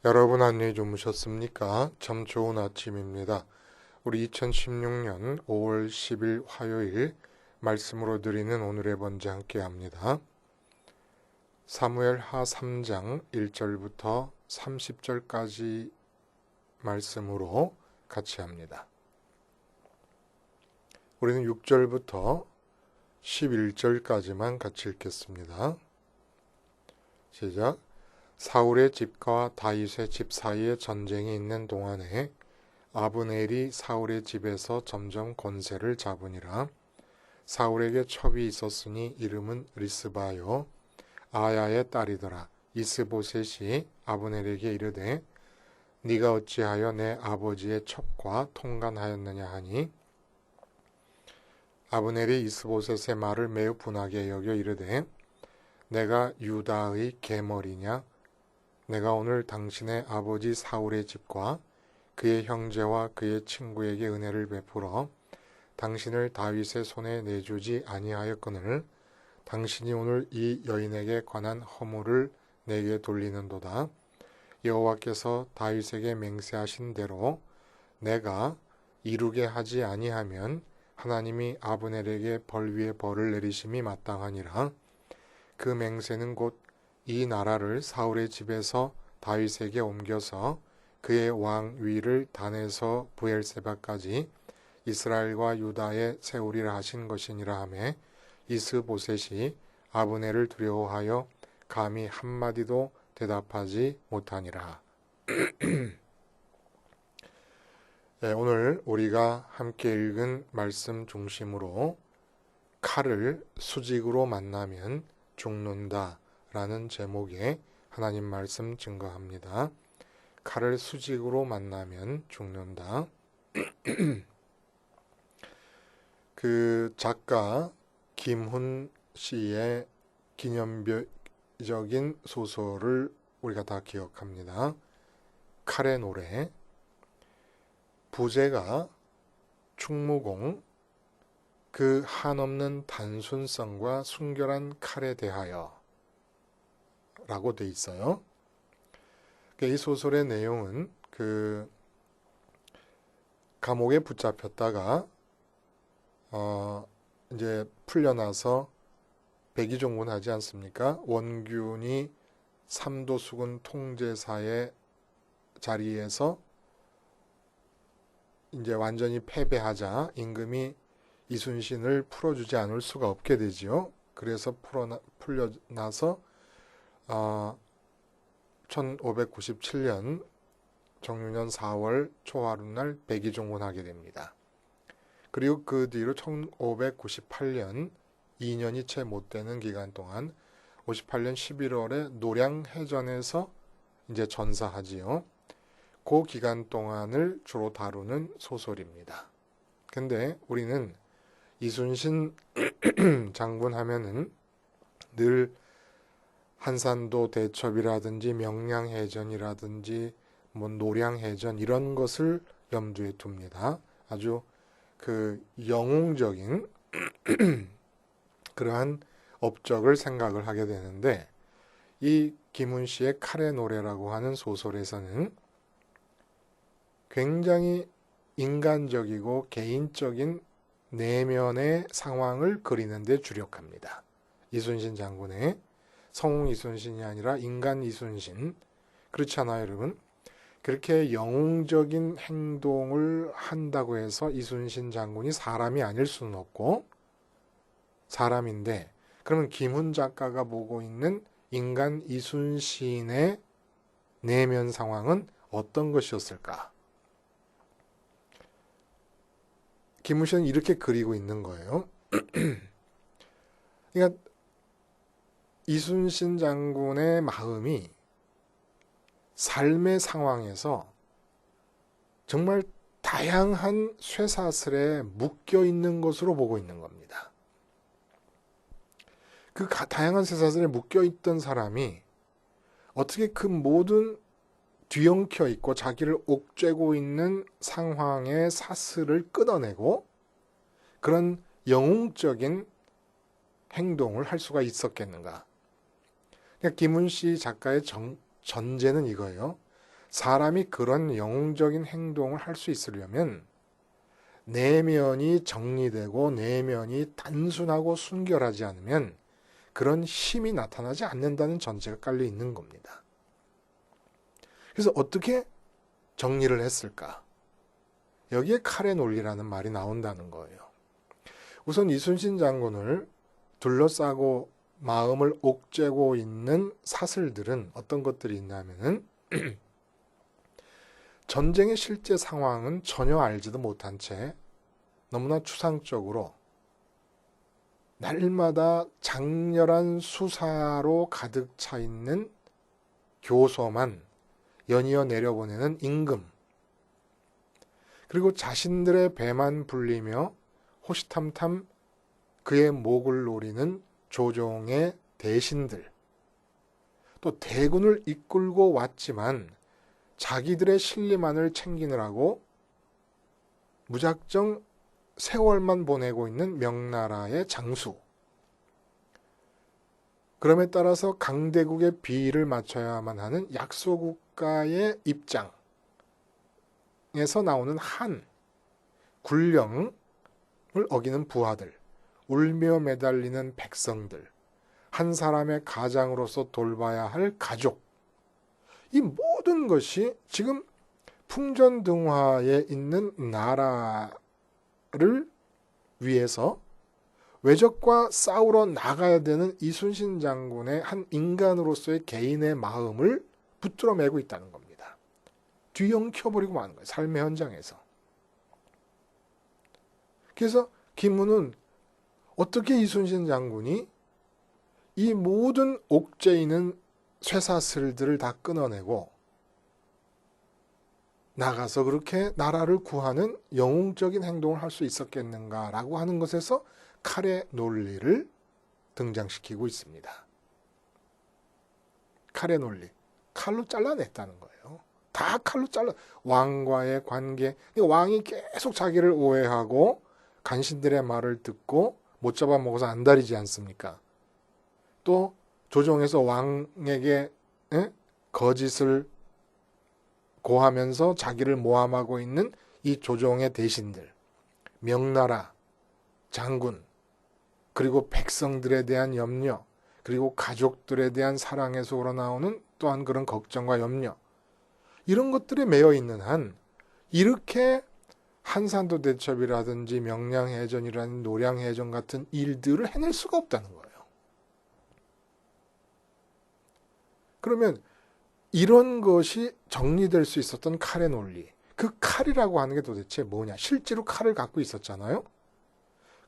여러분 안녕히 주무셨습니까? 참 좋은 아침입니다. 우리 2016년 5월 10일 화요일 말씀으로 드리는 오늘의 번제 함께 합니다. 사무엘 하 3장 1절부터 30절까지 말씀으로 같이 합니다. 우리는 6절부터 11절까지만 같이 읽겠습니다. 시작. 사울의 집과 다윗의 집 사이에 전쟁이 있는 동안에 아브넬이 사울의 집에서 점점 권세를 잡으니라. 사울에게 첩이 있었으니 이름은 리스바요 아야의 딸이더라. 이스보셋이 아브넬에게 이르되 네가 어찌하여 내 아버지의 첩과 통간하였느냐 하니 아브넬이 이스보셋의 말을 매우 분하게 여겨 이르되 내가 유다의 계머리냐 내가 오늘 당신의 아버지 사울의 집과 그의 형제와 그의 친구에게 은혜를 베풀어 당신을 다윗의 손에 내주지 아니하였거늘 당신이 오늘 이 여인에게 관한 허물을 내게 돌리는도다. 여호와께서 다윗에게 맹세하신 대로 내가 이루게 하지 아니하면 하나님이 아브넬에게 벌 위에 벌을 내리심이 마땅하니라. 그 맹세는 곧 이 나라를 사울의 집에서 다윗에게 옮겨서 그의 왕위를 단에서 브엘세바까지 이스라엘과 유다에 세우리라 하신 것이니라 하매 이스보셋이 아브넬을 두려워하여 감히 한마디도 대답하지 못하니라. 네, 오늘 우리가 함께 읽은 말씀 중심으로 칼을 수직으로 만나면 죽는다 라는 제목의 하나님 말씀 증거합니다. 칼을 수직으로 만나면 죽는다. 그 작가 김훈 씨의 기념비적인 소설을 우리가 다 기억합니다. 칼의 노래. 부제가 충무공 그 한없는 단순성과 순결한 칼에 대하여 라고 돼 있어요. 이 소설의 내용은 그 감옥에 붙잡혔다가 이제 풀려나서 백의종군 하지 않습니까? 원균이 삼도수군 통제사의 자리에서 이제 완전히 패배하자 임금이 이순신을 풀어주지 않을 수가 없게 되지요. 그래서 풀려나서 1597년 정유년 4월 초하루날 백의종군하게 됩니다. 그리고 그 뒤로 1598년 2년이 채 못 되는 기간 동안 58년 11월에 노량해전에서 이제 전사하지요. 그 기간 동안을 주로 다루는 소설입니다. 근데 우리는 이순신 장군 하면은 늘 한산도 대첩이라든지 명량해전이라든지 뭐 노량해전 이런 것을 염두에 둡니다. 아주 그 영웅적인 그러한 업적을 생각을 하게 되는데 이 김훈 씨의 칼의 노래라고 하는 소설에서는 굉장히 인간적이고 개인적인 내면의 상황을 그리는 데 주력합니다. 이순신 장군의 성웅 이순신이 아니라 인간 이순신. 그렇지 않아요, 여러분? 그렇게 영웅적인 행동을 한다고 해서 이순신 장군이 사람이 아닐 수는 없고 사람인데 그러면 김훈 작가가 보고 있는 인간 이순신의 내면 상황은 어떤 것이었을까? 김훈 씨는 이렇게 그리고 있는 거예요. 그러니까 이순신 장군의 마음이 삶의 상황에서 정말 다양한 쇠사슬에 묶여 있는 것으로 보고 있는 겁니다. 그 다양한 쇠사슬에 묶여 있던 사람이 어떻게 그 모든 뒤엉켜 있고 자기를 옥죄고 있는 상황의 사슬을 끊어내고 그런 영웅적인 행동을 할 수가 있었겠는가? 그러니까 김훈 씨 작가의 전제는 이거예요. 사람이 그런 영웅적인 행동을 할 수 있으려면 내면이 정리되고 내면이 단순하고 순결하지 않으면 그런 힘이 나타나지 않는다는 전제가 깔려 있는 겁니다. 그래서 어떻게 정리를 했을까? 여기에 칼의 논리라는 말이 나온다는 거예요. 우선 이순신 장군을 둘러싸고 마음을 옥죄고 있는 사슬들은 어떤 것들이 있냐면은 전쟁의 실제 상황은 전혀 알지도 못한 채 너무나 추상적으로 날마다 장렬한 수사로 가득 차 있는 교서만 연이어 내려보내는 임금, 그리고 자신들의 배만 불리며 호시탐탐 그의 목을 노리는 조종의 대신들, 또 대군을 이끌고 왔지만 자기들의 실리만을 챙기느라고 무작정 세월만 보내고 있는 명나라의 장수, 그럼에 따라서 강대국의 비위를 맞춰야만 하는 약소국가의 입장에서 나오는 한 군령을 어기는 부하들, 울며 매달리는 백성들, 한 사람의 가장으로서 돌봐야 할 가족, 이 모든 것이 지금 풍전등화에 있는 나라를 위해서 외적과 싸우러 나가야 되는 이순신 장군의 한 인간으로서의 개인의 마음을 붙들어 매고 있다는 겁니다. 뒤엉켜버리고 마는 거예요. 삶의 현장에서. 그래서 김문은 어떻게 이순신 장군이 이 모든 옥죄이는 쇠사슬들을 다 끊어내고 나가서 그렇게 나라를 구하는 영웅적인 행동을 할 수 있었겠는가라고 하는 것에서 칼의 논리를 등장시키고 있습니다. 칼의 논리. 칼로 잘라냈다는 거예요. 다 칼로 잘라. 왕과의 관계. 왕이 계속 자기를 오해하고 간신들의 말을 듣고 못 잡아먹어서 안달이지 않습니까? 또 조정에서 왕에게 거짓을 고하면서 자기를 모함하고 있는 이 조정의 대신들, 명나라, 장군, 그리고 백성들에 대한 염려, 그리고 가족들에 대한 사랑에서 우러나오는 또한 그런 걱정과 염려, 이런 것들에 매여 있는 한 이렇게 한산도 대첩이라든지 명량해전이라는 노량해전 같은 일들을 해낼 수가 없다는 거예요. 그러면 이런 것이 정리될 수 있었던 칼의 논리, 그 칼이라고 하는 게 도대체 뭐냐? 실제로 칼을 갖고 있었잖아요.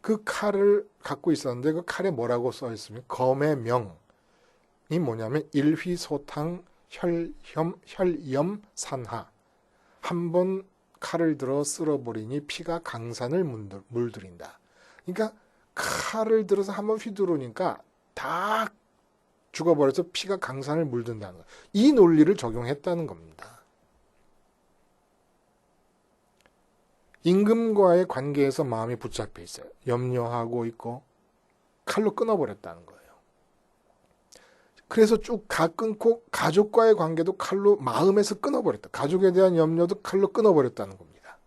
그 칼을 갖고 있었는데 그 칼에 뭐라고 써 있으면 검의 명이 뭐냐면 일휘소탕 혈염 산하, 한번 칼을 들어 쓸어버리니 피가 강산을 물들인다. 그러니까 칼을 들어서 한번 휘두르니까 다 죽어버려서 피가 강산을 물든다는 거예요. 이 논리를 적용했다는 겁니다. 임금과의 관계에서 마음이 붙잡혀 있어요. 염려하고 있고 칼로 끊어버렸다는 거예요. 그래서 쭉 끊고 가족과의 관계도 칼로 마음에서 끊어버렸다. 가족에 대한 염려도 칼로 끊어버렸다는 겁니다.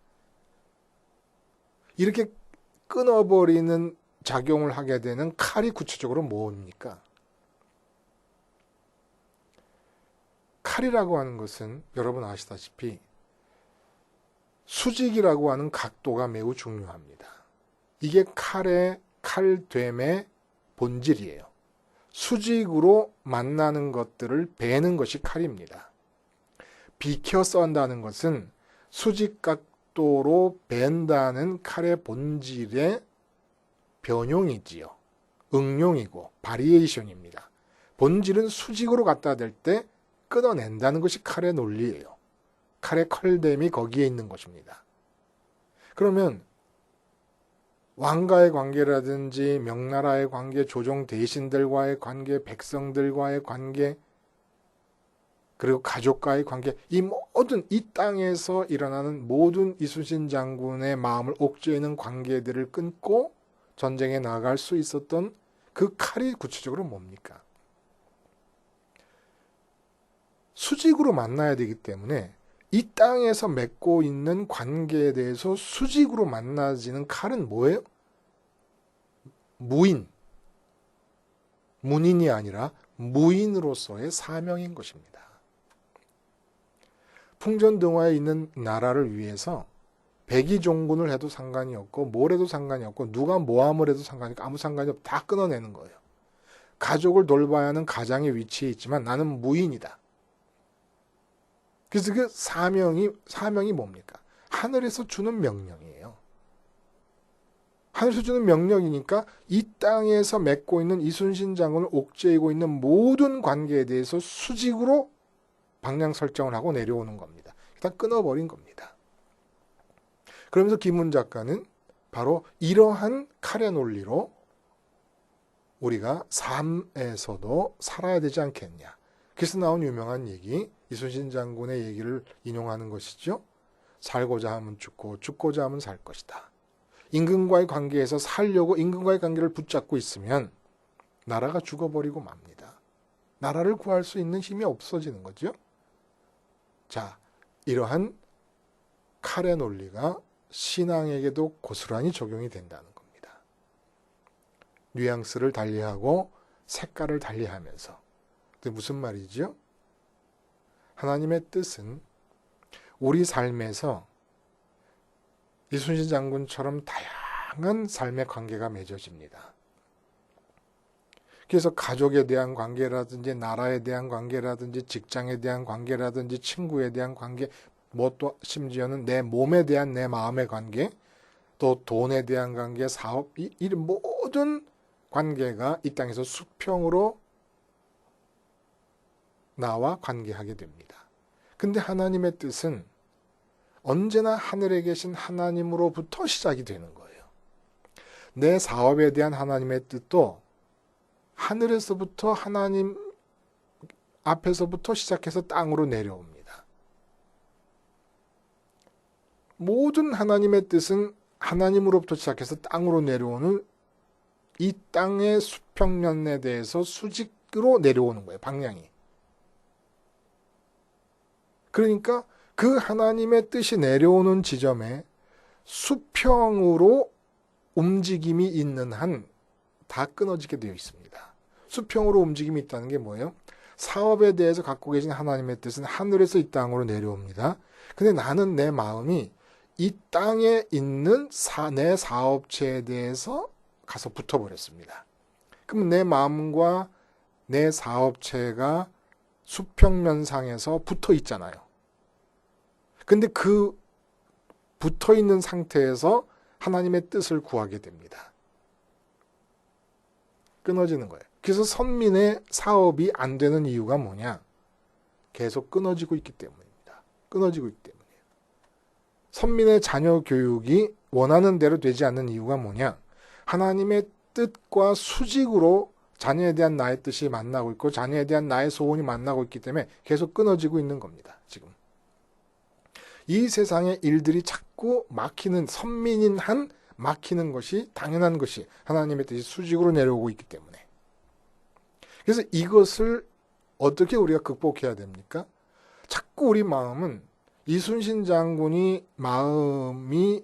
이렇게 끊어버리는 작용을 하게 되는 칼이 구체적으로 뭡니까? 칼이라고 하는 것은 여러분 아시다시피 수직이라고 하는 각도가 매우 중요합니다. 이게 칼됨의 본질이에요. 수직으로 만나는 것들을 베는 것이 칼입니다. 비켜 썬다는 것은 수직 각도로 벤다는 칼의 본질의 변용이지요. 응용이고 바리에이션입니다. 본질은 수직으로 갖다 댈 때 끊어낸다는 것이 칼의 논리예요. 칼의 칼됨이 거기에 있는 것입니다. 그러면 왕과의 관계라든지 명나라의 관계, 조정 대신들과의 관계, 백성들과의 관계, 그리고 가족과의 관계, 이 모든 이 땅에서 일어나는 모든 이순신 장군의 마음을 옥죄이는 관계들을 끊고 전쟁에 나갈 수 있었던 그 칼이 구체적으로 뭡니까? 수직으로 만나야 되기 때문에 이 땅에서 맺고 있는 관계에 대해서 수직으로 만나지는 칼은 뭐예요? 문인이 아니라 무인으로서의 사명인 것입니다. 풍전등화에 있는 나라를 위해서 백의종군을 해도 상관이 없고 뭘 해도 상관이 없고 누가 모함을 해도 상관이 없고 아무 상관이 없고 다 끊어내는 거예요. 가족을 돌봐야 하는 가장의 위치에 있지만 나는 무인이다. 그래서 그 사명이 뭡니까? 하늘에서 주는 명령이에요. 하늘에서 주는 명령이니까 이 땅에서 맺고 있는 이순신 장군을 옥죄이고 있는 모든 관계에 대해서 수직으로 방향 설정을 하고 내려오는 겁니다. 일단 끊어버린 겁니다. 그러면서 김훈 작가는 바로 이러한 칼의 논리로 우리가 삶에서도 살아야 되지 않겠냐. 그래서 나온 유명한 얘기, 이순신 장군의 얘기를 인용하는 것이죠. 살고자 하면 죽고 죽고자 하면 살 것이다. 임금과의 관계에서 살려고 임금과의 관계를 붙잡고 있으면 나라가 죽어버리고 맙니다. 나라를 구할 수 있는 힘이 없어지는 거죠. 자, 이러한 칼의 논리가 신앙에게도 고스란히 적용이 된다는 겁니다. 뉘앙스를 달리하고 색깔을 달리하면서. 근데 무슨 말이죠? 하나님의 뜻은 우리 삶에서 이순신 장군처럼 다양한 삶의 관계가 맺어집니다. 그래서 가족에 대한 관계라든지 나라에 대한 관계라든지 직장에 대한 관계라든지 친구에 대한 관계, 뭐 또 심지어는 내 몸에 대한 내 마음의 관계, 또 돈에 대한 관계, 사업, 이 모든 관계가 이 땅에서 수평으로 나와 관계하게 됩니다. 근데 하나님의 뜻은 언제나 하늘에 계신 하나님으로부터 시작이 되는 거예요. 내 사업에 대한 하나님의 뜻도 하늘에서부터 하나님 앞에서부터 시작해서 땅으로 내려옵니다. 모든 하나님의 뜻은 하나님으로부터 시작해서 땅으로 내려오는 이 땅의 수평면에 대해서 수직으로 내려오는 거예요. 방향이. 그러니까 그 하나님의 뜻이 내려오는 지점에 수평으로 움직임이 있는 한 다 끊어지게 되어 있습니다. 수평으로 움직임이 있다는 게 뭐예요? 사업에 대해서 갖고 계신 하나님의 뜻은 하늘에서 이 땅으로 내려옵니다. 근데 나는 내 마음이 이 땅에 있는 내 사업체에 대해서 가서 붙어버렸습니다. 그럼 내 마음과 내 사업체가 수평면상에서 붙어 있잖아요. 근데 그 붙어 있는 상태에서 하나님의 뜻을 구하게 됩니다. 끊어지는 거예요. 그래서 선민의 사업이 안 되는 이유가 뭐냐? 계속 끊어지고 있기 때문입니다. 끊어지고 있기 때문이에요. 선민의 자녀 교육이 원하는 대로 되지 않는 이유가 뭐냐? 하나님의 뜻과 수직으로 자녀에 대한 나의 뜻이 만나고 있고 자녀에 대한 나의 소원이 만나고 있기 때문에 계속 끊어지고 있는 겁니다. 지금. 이 세상의 일들이 자꾸 막히는 선민인 한 막히는 것이 당연한 것이 하나님의 뜻이 수직으로 내려오고 있기 때문에. 그래서 이것을 어떻게 우리가 극복해야 됩니까? 자꾸 우리 마음은 이순신 장군의 마음이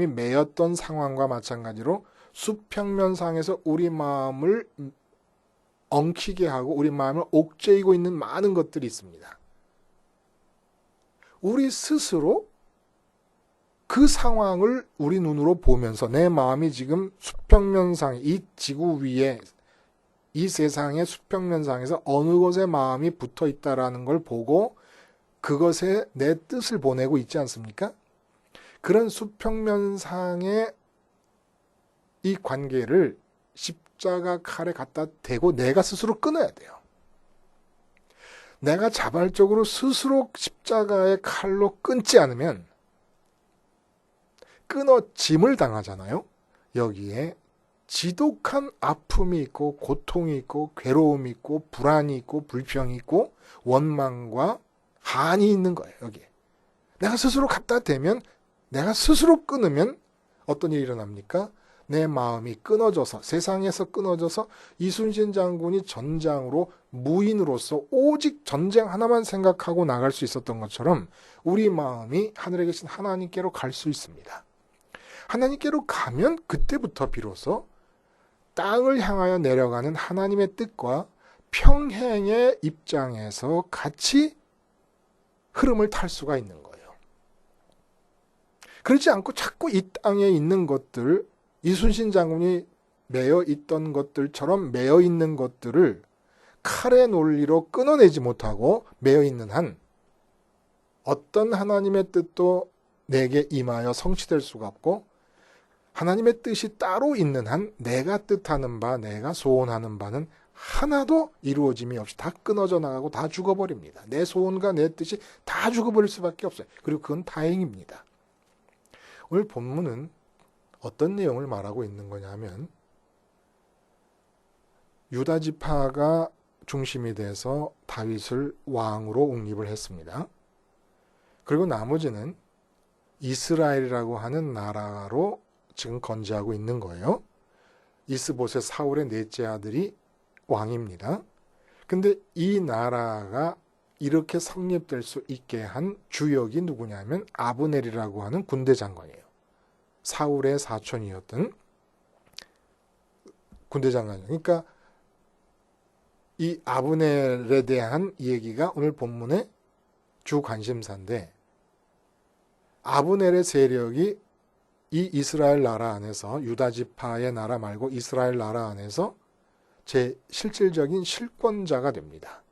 매였던 상황과 마찬가지로 수평면상에서 우리 마음을 엉키게 하고 우리 마음을 옥죄이고 있는 많은 것들이 있습니다. 우리 스스로 그 상황을 우리 눈으로 보면서 내 마음이 지금 수평면상, 이 지구 위에 이 세상의 수평면상에서 어느 곳에 마음이 붙어 있다라는 걸 보고 그것에 내 뜻을 보내고 있지 않습니까? 그런 수평면상의 이 관계를 십자가 칼에 갖다 대고 내가 스스로 끊어야 돼요. 내가 자발적으로 스스로 십자가의 칼로 끊지 않으면 끊어짐을 당하잖아요. 여기에 지독한 아픔이 있고 고통이 있고 괴로움이 있고 불안이 있고 불평이 있고 원망과 한이 있는 거예요. 여기에. 내가 스스로 갖다 대면 내가 스스로 끊으면 어떤 일이 일어납니까? 내 마음이 끊어져서 세상에서 끊어져서 이순신 장군이 전장으로 무인으로서 오직 전쟁 하나만 생각하고 나갈 수 있었던 것처럼 우리 마음이 하늘에 계신 하나님께로 갈 수 있습니다. 하나님께로 가면 그때부터 비로소 땅을 향하여 내려가는 하나님의 뜻과 평행의 입장에서 같이 흐름을 탈 수가 있는 거예요. 그렇지 않고 자꾸 이 땅에 있는 것들, 이순신 장군이 매여 있던 것들처럼 매여 있는 것들을 칼의 논리로 끊어내지 못하고 매여 있는 한 어떤 하나님의 뜻도 내게 임하여 성취될 수가 없고 하나님의 뜻이 따로 있는 한 내가 뜻하는 바, 내가 소원하는 바는 하나도 이루어짐이 없이 다 끊어져 나가고 다 죽어버립니다. 내 소원과 내 뜻이 다 죽어버릴 수밖에 없어요. 그리고 그건 다행입니다. 오늘 본문은 어떤 내용을 말하고 있는 거냐 하면 유다 지파가 중심이 돼서 다윗을 왕으로 옹립을 했습니다. 그리고 나머지는 이스라엘이라고 하는 나라로 지금 건재하고 있는 거예요. 이스보셋 사울의 넷째 아들이 왕입니다. 근데 이 나라가 이렇게 성립될 수 있게 한 주역이 누구냐면 아브넬이라고 하는 군대 장관이에요. 사울의 사촌이었던 군대 장관이에요. 그러니까 이 아브넬에 대한 얘기가 오늘 본문의 주 관심사인데 아브넬의 세력이 이 이스라엘 나라 안에서 유다 지파의 나라 말고 이스라엘 나라 안에서 제 실질적인 실권자가 됩니다.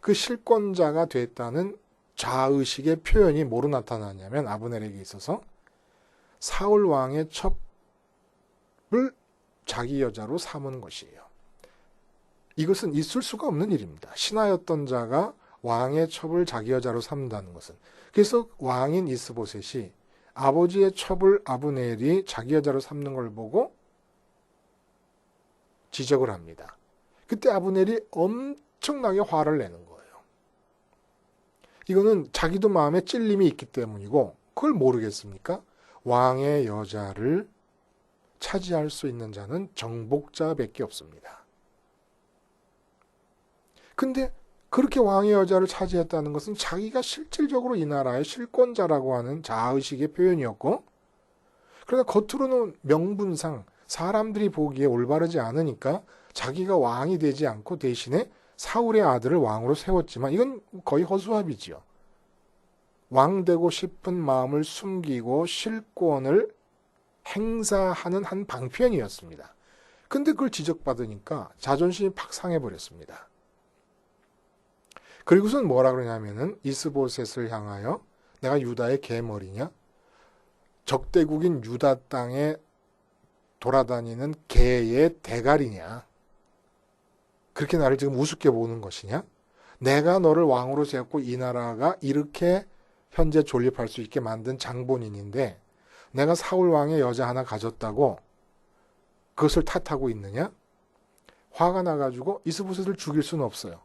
그 실권자가 됐다는 자의식의 표현이 뭐로 나타나냐면 아브넬에게 있어서 사울 왕의 첩을 자기 여자로 삼은 것이에요. 이것은 있을 수가 없는 일입니다. 신하였던 자가 왕의 첩을 자기 여자로 삼는다는 것은. 그래서 왕인 이스보셋이 아버지의 첩을 아브넬이 자기 여자로 삼는 걸 보고 지적을 합니다. 그때 아브넬이 엄청나게 화를 내는 거예요. 이거는 자기도 마음에 찔림이 있기 때문이고 그걸 모르겠습니까? 왕의 여자를 차지할 수 있는 자는 정복자밖에 없습니다. 근데 그렇게 왕의 여자를 차지했다는 것은 자기가 실질적으로 이 나라의 실권자라고 하는 자의식의 표현이었고 그러나 겉으로는 명분상 사람들이 보기에 올바르지 않으니까 자기가 왕이 되지 않고 대신에 사울의 아들을 왕으로 세웠지만 이건 거의 허수아비지요. 왕 되고 싶은 마음을 숨기고 실권을 행사하는 한 방편이었습니다. 근데 그걸 지적받으니까 자존심이 팍 상해버렸습니다. 그리고선 뭐라 그러냐면은 이스보셋을 향하여 내가 유다의 개머리냐? 적대국인 유다 땅에 돌아다니는 개의 대가리냐? 그렇게 나를 지금 우습게 보는 것이냐? 내가 너를 왕으로 세웠고 이 나라가 이렇게 현재 존립할 수 있게 만든 장본인인데 내가 사울 왕의 여자 하나 가졌다고 그것을 탓하고 있느냐? 화가 나가지고 이스보셋을 죽일 수는 없어요.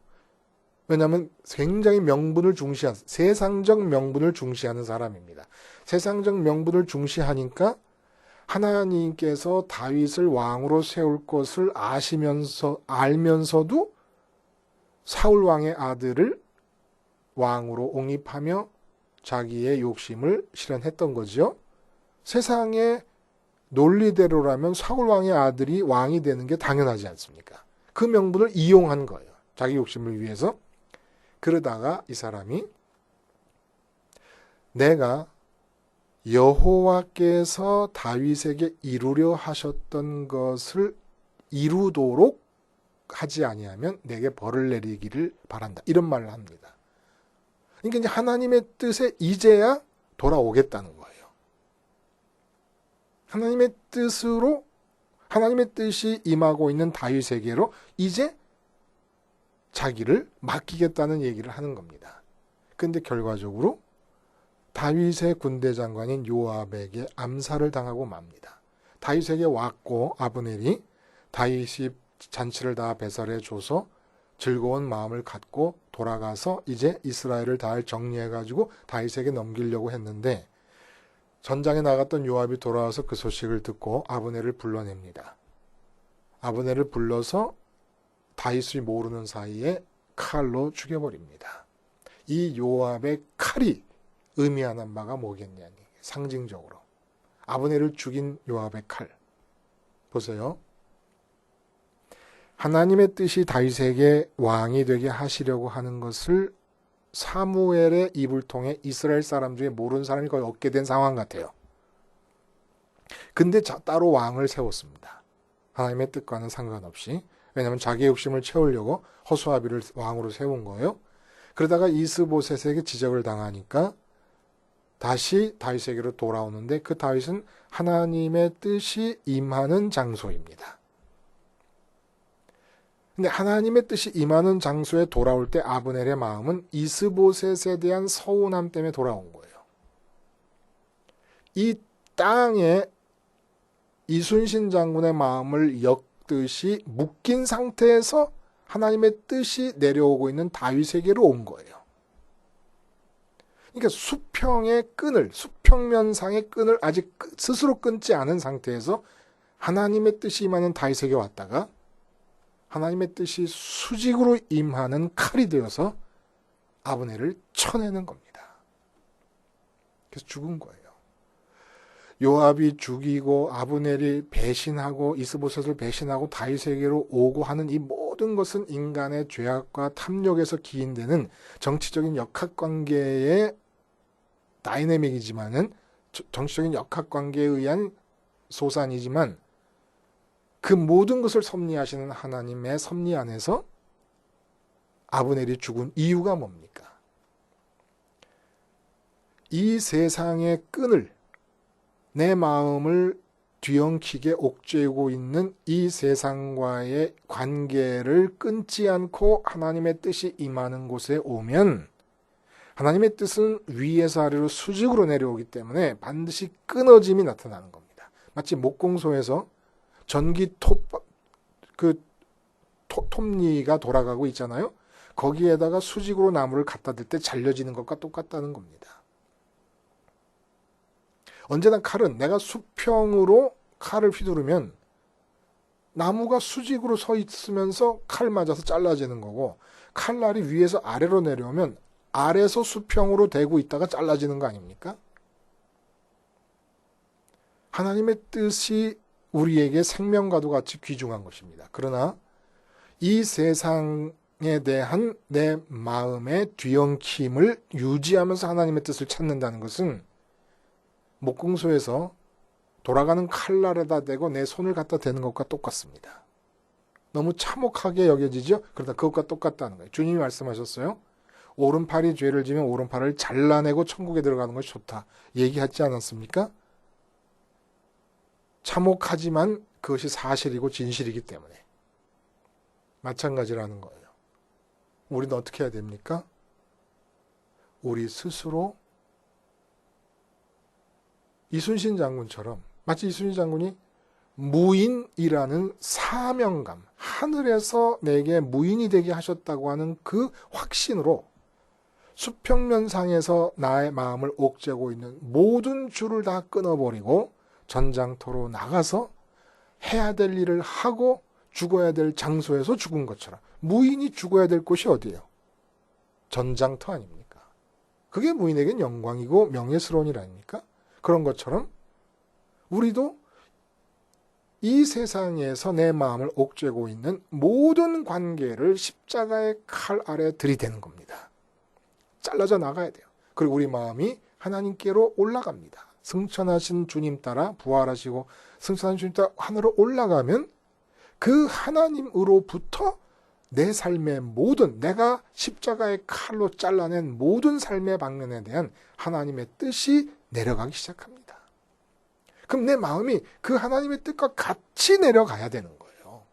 왜냐하면 굉장히 명분을 중시한 세상적 명분을 중시하는 사람입니다. 세상적 명분을 중시하니까 하나님께서 다윗을 왕으로 세울 것을 알면서도 사울 왕의 아들을 왕으로 옹립하며 자기의 욕심을 실현했던 거죠. 세상의 논리대로라면 사울 왕의 아들이 왕이 되는 게 당연하지 않습니까? 그 명분을 이용한 거예요. 자기 욕심을 위해서. 그러다가 이 사람이 내가 여호와께서 다윗에게 이루려 하셨던 것을 이루도록 하지 아니하면 내게 벌을 내리기를 바란다. 이런 말을 합니다. 그러니까 이제 하나님의 뜻에 이제야 돌아오겠다는 거예요. 하나님의 뜻으로 하나님의 뜻이 임하고 있는 다윗에게로 이제 자기를 맡기겠다는 얘기를 하는 겁니다. 근데 결과적으로 다윗의 군대 장관인 요압에게 암살을 당하고 맙니다. 다윗에게 왔고 아브넬이 다윗이 잔치를 다 배설해 줘서 즐거운 마음을 갖고 돌아가서 이제 이스라엘을 다 정리해가지고 다윗에게 넘기려고 했는데 전장에 나갔던 요압이 돌아와서 그 소식을 듣고 아브넬을 불러냅니다. 아브넬을 불러서 다윗이 모르는 사이에 칼로 죽여버립니다. 이 요압의 칼이 의미하는 바가 뭐겠냐니, 상징적으로 아브넬을 죽인 요압의 칼 보세요. 하나님의 뜻이 다윗에게 왕이 되게 하시려고 하는 것을 사무엘의 입을 통해 이스라엘 사람 중에 모르는 사람이 거의 없게 된 상황 같아요. 근데 따로 왕을 세웠습니다. 하나님의 뜻과는 상관없이. 왜냐하면 자기 욕심을 채우려고 허수아비를 왕으로 세운 거예요. 그러다가 이스보셋에게 지적을 당하니까 다시 다윗에게로 돌아오는데, 그 다윗은 하나님의 뜻이 임하는 장소입니다. 근데 하나님의 뜻이 임하는 장소에 돌아올 때 아브넬의 마음은 이스보셋에 대한 서운함 때문에 돌아온 거예요. 이 땅에 이순신 장군의 마음을 엮듯이 묶인 상태에서 하나님의 뜻이 내려오고 있는 다윗에게로 온 거예요. 그러니까 수평의 끈을, 수평면상의 끈을 아직 스스로 끊지 않은 상태에서 하나님의 뜻이 임하는 다윗에게 왔다가 하나님의 뜻이 수직으로 임하는 칼이 되어서 아브넬을 쳐내는 겁니다. 그래서 죽은 거예요. 요압이 죽이고 아브넬이 배신하고 이스보셋을 배신하고 다윗에게로 오고 하는 이 모든 것은 인간의 죄악과 탐욕에서 기인되는 정치적인 역학관계의 다이내믹이지만은, 정치적인 역학관계에 의한 소산이지만, 그 모든 것을 섭리하시는 하나님의 섭리 안에서 아브넬이 죽은 이유가 뭡니까? 이 세상의 끈을, 내 마음을 뒤엉키게 옥죄고 있는 이 세상과의 관계를 끊지 않고 하나님의 뜻이 임하는 곳에 오면, 하나님의 뜻은 위에서 아래로 수직으로 내려오기 때문에 반드시 끊어짐이 나타나는 겁니다. 마치 목공소에서 전기 톱니가 돌아가고 있잖아요. 거기에다가 수직으로 나무를 갖다 댈 때 잘려지는 것과 똑같다는 겁니다. 언제나 칼은 내가 수평으로 칼을 휘두르면 나무가 수직으로 서 있으면서 칼 맞아서 잘라지는 거고, 칼날이 위에서 아래로 내려오면 아래에서 수평으로 대고 있다가 잘라지는 거 아닙니까? 하나님의 뜻이 우리에게 생명과도 같이 귀중한 것입니다. 그러나 이 세상에 대한 내 마음의 뒤엉킴을 유지하면서 하나님의 뜻을 찾는다는 것은 목공소에서 돌아가는 칼날에다 대고 내 손을 갖다 대는 것과 똑같습니다. 너무 참혹하게 여겨지죠? 그러다 그것과 똑같다는 거예요. 주님이 말씀하셨어요. 오른팔이 죄를 지면 오른팔을 잘라내고 천국에 들어가는 것이 좋다. 얘기하지 않았습니까? 참혹하지만 그것이 사실이고 진실이기 때문에 마찬가지라는 거예요. 우리는 어떻게 해야 됩니까? 우리 스스로 이순신 장군처럼, 마치 이순신 장군이 무인이라는 사명감, 하늘에서 내게 무인이 되게 하셨다고 하는 그 확신으로 수평면상에서 나의 마음을 옥죄고 있는 모든 줄을 다 끊어버리고 전장터로 나가서 해야 될 일을 하고 죽어야 될 장소에서 죽은 것처럼, 무인이 죽어야 될 곳이 어디예요? 전장터 아닙니까? 그게 무인에겐 영광이고 명예스러운 일 아닙니까? 그런 것처럼 우리도 이 세상에서 내 마음을 옥죄고 있는 모든 관계를 십자가의 칼 아래 들이대는 겁니다. 잘라져 나가야 돼요. 그리고 우리 마음이 하나님께로 올라갑니다. 승천하신 주님 따라 부활하시고 승천하신 주님 따라 하늘로 올라가면 그 하나님으로부터 내 삶의 모든, 내가 십자가의 칼로 잘라낸 모든 삶의 방면에 대한 하나님의 뜻이 내려가기 시작합니다. 그럼 내 마음이 그 하나님의 뜻과 같이 내려가야 되는 거예요.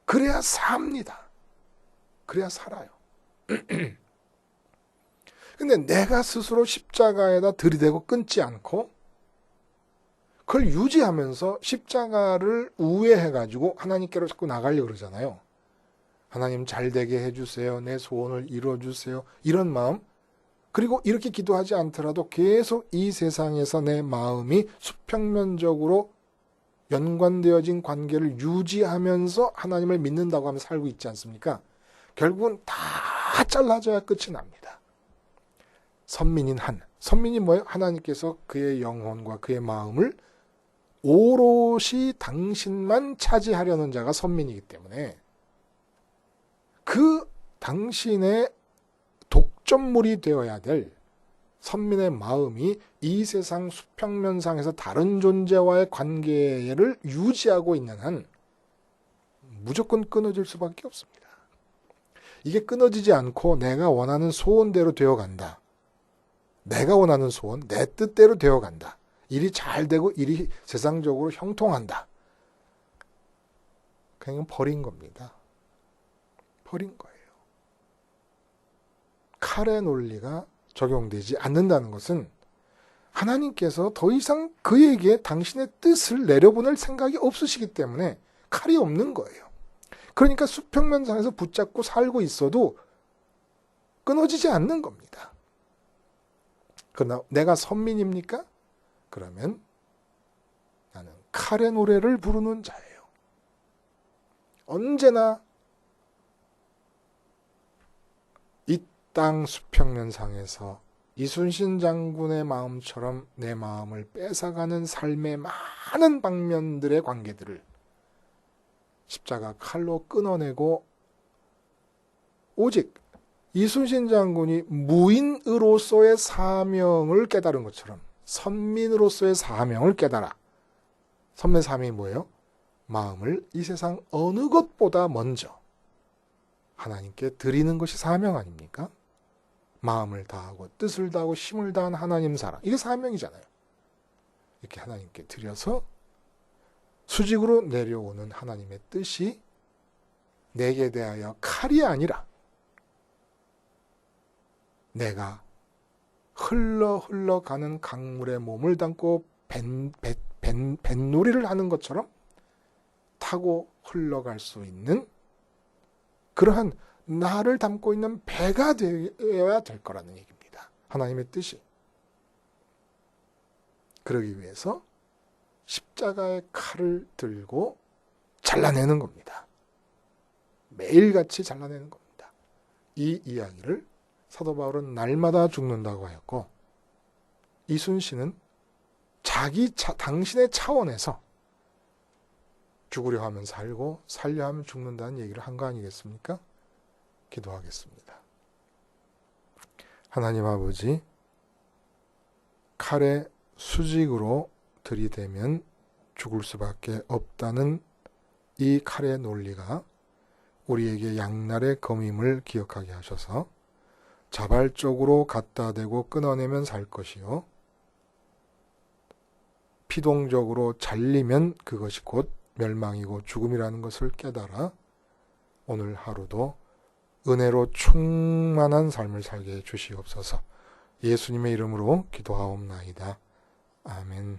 그래야 삽니다. 그래야 살아요. 근데 내가 스스로 십자가에다 들이대고 끊지 않고 그걸 유지하면서 십자가를 우회해가지고 하나님께로 자꾸 나가려고 그러잖아요. 하나님 잘 되게 해주세요. 내 소원을 이루어주세요. 이런 마음, 그리고 이렇게 기도하지 않더라도 계속 이 세상에서 내 마음이 수평면적으로 연관되어진 관계를 유지하면서 하나님을 믿는다고 하면 살고 있지 않습니까? 결국은 다 잘라져야 끝이 납니다. 선민인 한. 선민이 뭐예요? 하나님께서 그의 영혼과 그의 마음을 오롯이 당신만 차지하려는 자가 선민이기 때문에 그 당신의 독점물이 되어야 될 선민의 마음이 이 세상 수평면상에서 다른 존재와의 관계를 유지하고 있는 한 무조건 끊어질 수밖에 없습니다. 이게 끊어지지 않고 내가 원하는 소원대로 되어간다. 내가 원하는 소원, 내 뜻대로 되어간다. 일이 잘 되고 일이 세상적으로 형통한다. 그냥 버린 겁니다. 버린 거예요. 칼의 논리가 적용되지 않는다는 것은 하나님께서 더 이상 그에게 당신의 뜻을 내려보낼 생각이 없으시기 때문에 칼이 없는 거예요. 그러니까 수평면상에서 붙잡고 살고 있어도 끊어지지 않는 겁니다. 그러나 내가 선민입니까? 그러면 나는 칼의 노래를 부르는 자예요. 언제나 이 땅 수평면상에서 이순신 장군의 마음처럼 내 마음을 뺏어가는 삶의 많은 방면들의 관계들을 십자가 칼로 끊어내고 오직 이순신 장군이 무인으로서의 사명을 깨달은 것처럼 선민으로서의 사명을 깨달아. 선민의 사명이 뭐예요? 마음을 이 세상 어느 것보다 먼저 하나님께 드리는 것이 사명 아닙니까? 마음을 다하고 뜻을 다하고 힘을 다한 하나님 사랑. 이게 사명이잖아요. 이렇게 하나님께 드려서 수직으로 내려오는 하나님의 뜻이 내게 대하여 칼이 아니라 내가 흘러가는 강물에 몸을 담고 뱃놀이를 하는 것처럼 타고 흘러갈 수 있는 그러한 나를 담고 있는 배가 되어야 될 거라는 얘기입니다. 하나님의 뜻이. 그러기 위해서 십자가의 칼을 들고 잘라내는 겁니다. 매일같이 잘라내는 겁니다. 이 이야기를 사도 바울은 날마다 죽는다고 하였고 이순신은 당신의 차원에서 죽으려 하면 살고 살려 하면 죽는다는 얘기를 한 거 아니겠습니까? 기도하겠습니다. 하나님 아버지, 칼에 수직으로 들이대면 죽을 수밖에 없다는 이 칼의 논리가 우리에게 양날의 검임을 기억하게 하셔서 자발적으로 갖다 대고 끊어내면 살 것이요 피동적으로 잘리면 그것이 곧 멸망이고 죽음이라는 것을 깨달아 오늘 하루도 은혜로 충만한 삶을 살게 해 주시옵소서. 예수님의 이름으로 기도하옵나이다. 아멘.